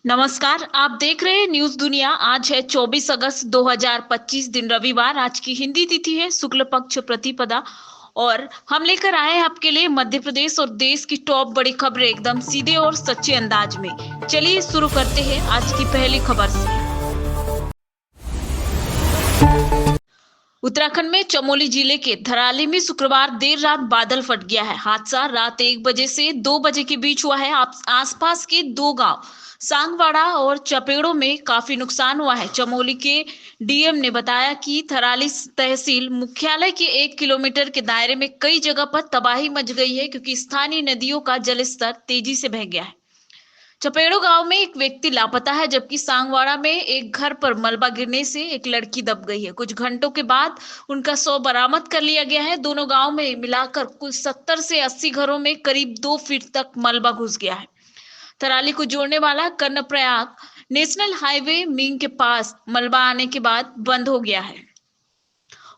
नमस्कार, आप देख रहे हैं न्यूज दुनिया। आज है 24 अगस्त 2025, दिन रविवार। आज की हिंदी तिथि है शुक्ल पक्ष प्रतिपदा और हम लेकर आए हैं आपके लिए मध्य प्रदेश और देश की टॉप बड़ी खबरें एकदम सीधे और सच्चे अंदाज में। चलिए शुरू करते हैं आज की पहली खबर से। उत्तराखंड में चमोली जिले के धराली में शुक्रवार देर रात बादल फट गया है। हादसा रात 1 बजे से 2 बजे के बीच हुआ है। आसपास के दो गांव सांगवाड़ा और चपेड़ों में काफी नुकसान हुआ है। चमोली के डीएम ने बताया कि थराली तहसील मुख्यालय के 1 किलोमीटर के दायरे में कई जगह पर तबाही मच गई है, क्योंकि स्थानीय नदियों का जलस्तर तेजी से बह गया है। चपेड़ो गांव में एक व्यक्ति लापता है, जबकि सांगवाड़ा में एक घर पर मलबा गिरने से एक लड़की दब गई है। कुछ घंटों के बाद उनका शव बरामद कर लिया गया है। दोनों गांव में मिलाकर कुल 70 से 80 घरों में करीब 2 फीट तक मलबा घुस गया है। थराली को जोड़ने वाला कर्णप्रयाग नेशनल हाईवे मिंग के पास मलबा आने के बाद बंद हो गया है।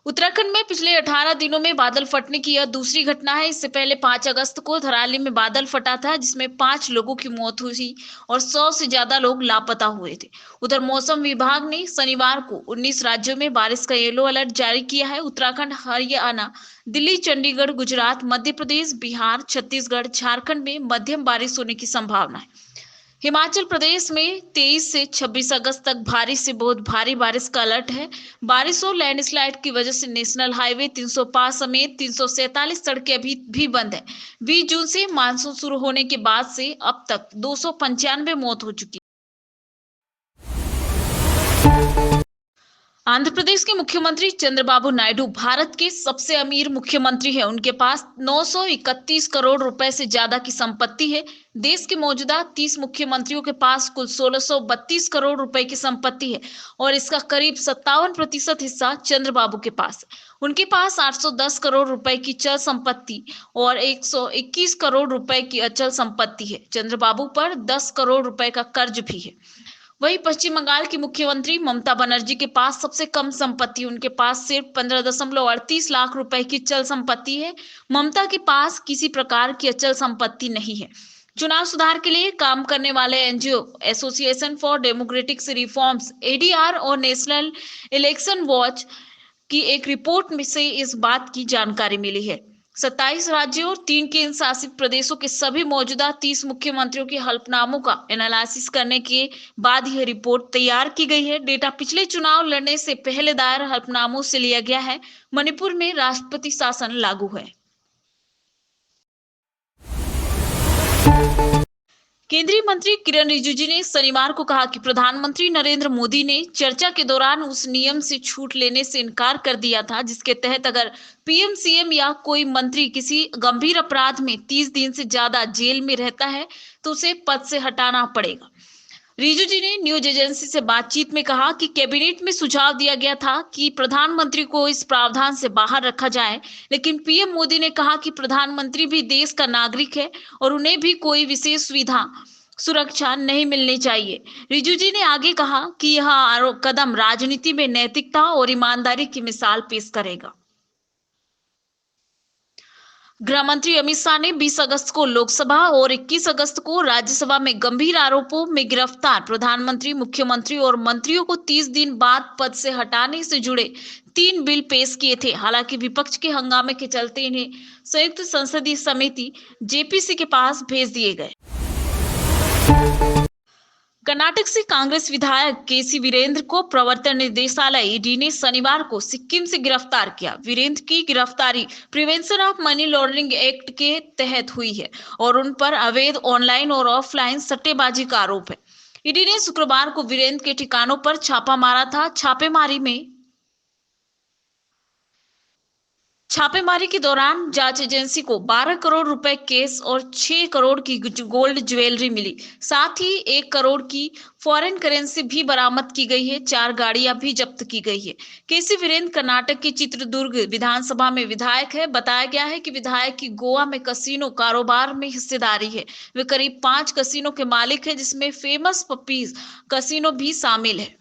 उत्तराखंड में पिछले 18 दिनों में बादल फटने की यह दूसरी घटना है। इससे पहले 5 अगस्त को धराली में बादल फटा था, जिसमें 5 लोगों की मौत हुई और 100 से ज्यादा लोग लापता हुए थे। उधर मौसम विभाग ने शनिवार को 19 राज्यों में बारिश का येलो अलर्ट जारी किया है। उत्तराखंड, हरियाणा, दिल्ली, चंडीगढ़, गुजरात, मध्य प्रदेश, बिहार, छत्तीसगढ़, झारखंड में मध्यम बारिश होने की संभावना है। हिमाचल प्रदेश में 23 से 26 अगस्त तक भारी से बहुत भारी बारिश का अलर्ट है। बारिश और लैंडस्लाइड की वजह से नेशनल हाईवे 305 समेत 347 सड़कें अभी भी बंद है। 20 जून से मानसून शुरू होने के बाद से अब तक 295 मौत हो चुकी है। आंध्र प्रदेश के मुख्यमंत्री चंद्रबाबू नायडू भारत के सबसे अमीर मुख्यमंत्री हैं। उनके पास 931 करोड़ रुपए से ज्यादा की संपत्ति है। देश के मौजूदा 30 मुख्यमंत्रियों के पास कुल 1632 करोड़ रुपए की संपत्ति है और इसका करीब 57% हिस्सा चंद्रबाबू के पास है। उनके पास 810 करोड़ रुपए की चल संपत्ति और 121 करोड़ रुपए की अचल संपत्ति है। चंद्रबाबू पर 10 करोड़ रुपए का कर्ज भी है। वहीं पश्चिम बंगाल की मुख्यमंत्री ममता बनर्जी के पास सबसे कम संपत्ति, उनके पास सिर्फ 15.38 लाख रुपए की चल संपत्ति है। ममता के पास किसी प्रकार की अचल संपत्ति नहीं है। चुनाव सुधार के लिए काम करने वाले NGO association for democratic reforms ADR और नेशनल इलेक्शन वॉच की एक रिपोर्ट में से इस बात की जानकारी मिली है। 27 राज्यों और 3 केंद्र शासित प्रदेशों के सभी मौजूदा 30 मुख्यमंत्रियों के हलफनामों का एनालिसिस करने के बाद यह रिपोर्ट तैयार की गई है। डेटा पिछले चुनाव लड़ने से पहले दायर हलफनामों से लिया गया है। मणिपुर में राष्ट्रपति शासन लागू है। केंद्रीय मंत्री किरण रिजिजू ने शनिवार को कहा कि प्रधानमंत्री नरेंद्र मोदी ने चर्चा के दौरान उस नियम से छूट लेने से इनकार कर दिया था, जिसके तहत अगर पीएम, सीएम या कोई मंत्री किसी गंभीर अपराध में 30 दिन से ज्यादा जेल में रहता है तो उसे पद से हटाना पड़ेगा। रिजिजू ने न्यूज एजेंसी से बातचीत में कहा कि कैबिनेट में सुझाव दिया गया था कि प्रधानमंत्री को इस प्रावधान से बाहर रखा जाए, लेकिन पीएम मोदी ने कहा कि प्रधानमंत्री भी देश का नागरिक है और उन्हें भी कोई विशेष सुविधा सुरक्षा नहीं मिलनी चाहिए। रिजिजू ने आगे कहा कि यह कदम राजनीति में नैतिकता और ईमानदारी की मिसाल पेश करेगा। गृह मंत्री अमित शाह ने 20 अगस्त को लोकसभा और 21 अगस्त को राज्यसभा में गंभीर आरोपों में गिरफ्तार प्रधानमंत्री, मुख्यमंत्री और मंत्रियों को 30 दिन बाद पद से हटाने से जुड़े 3 बिल पेश किए थे। हालांकि विपक्ष के हंगामे के चलते इन्हें संयुक्त संसदीय समिति जेपीसी के पास भेज दिए गए। कर्नाटक से कांग्रेस विधायक केसी वीरेंद्र को प्रवर्तन निदेशालय ईडी ने शनिवार को सिक्किम से गिरफ्तार किया। वीरेंद्र की गिरफ्तारी prevention of money laundering act के तहत हुई है और उन पर अवैध ऑनलाइन और ऑफलाइन सट्टेबाजी का आरोप है। ईडी ने शुक्रवार को वीरेंद्र के ठिकानों पर छापा मारा था। छापेमारी के दौरान जांच एजेंसी को 12 करोड़ रुपए कैश और 6 करोड़ की गोल्ड ज्वेलरी मिली। साथ ही 1 करोड़ की फॉरेन करेंसी भी बरामद की गई है। 4 गाड़ियां भी जब्त की गई है। केसी वीरेंद्र कर्नाटक के चित्रदुर्ग विधानसभा में विधायक है। बताया गया है कि विधायक की गोवा में कसिनो कारोबार में हिस्सेदारी है। वे करीब 5 कसिनो के मालिक है, जिसमें फेमस पपीज कसिनो भी शामिल है।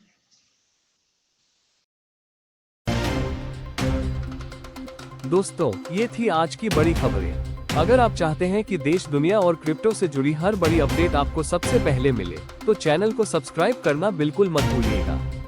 दोस्तों, ये थी आज की बड़ी खबरें। अगर आप चाहते हैं कि देश दुनिया और क्रिप्टो से जुड़ी हर बड़ी अपडेट आपको सबसे पहले मिले, तो चैनल को सब्सक्राइब करना बिल्कुल मत भूलिएगा।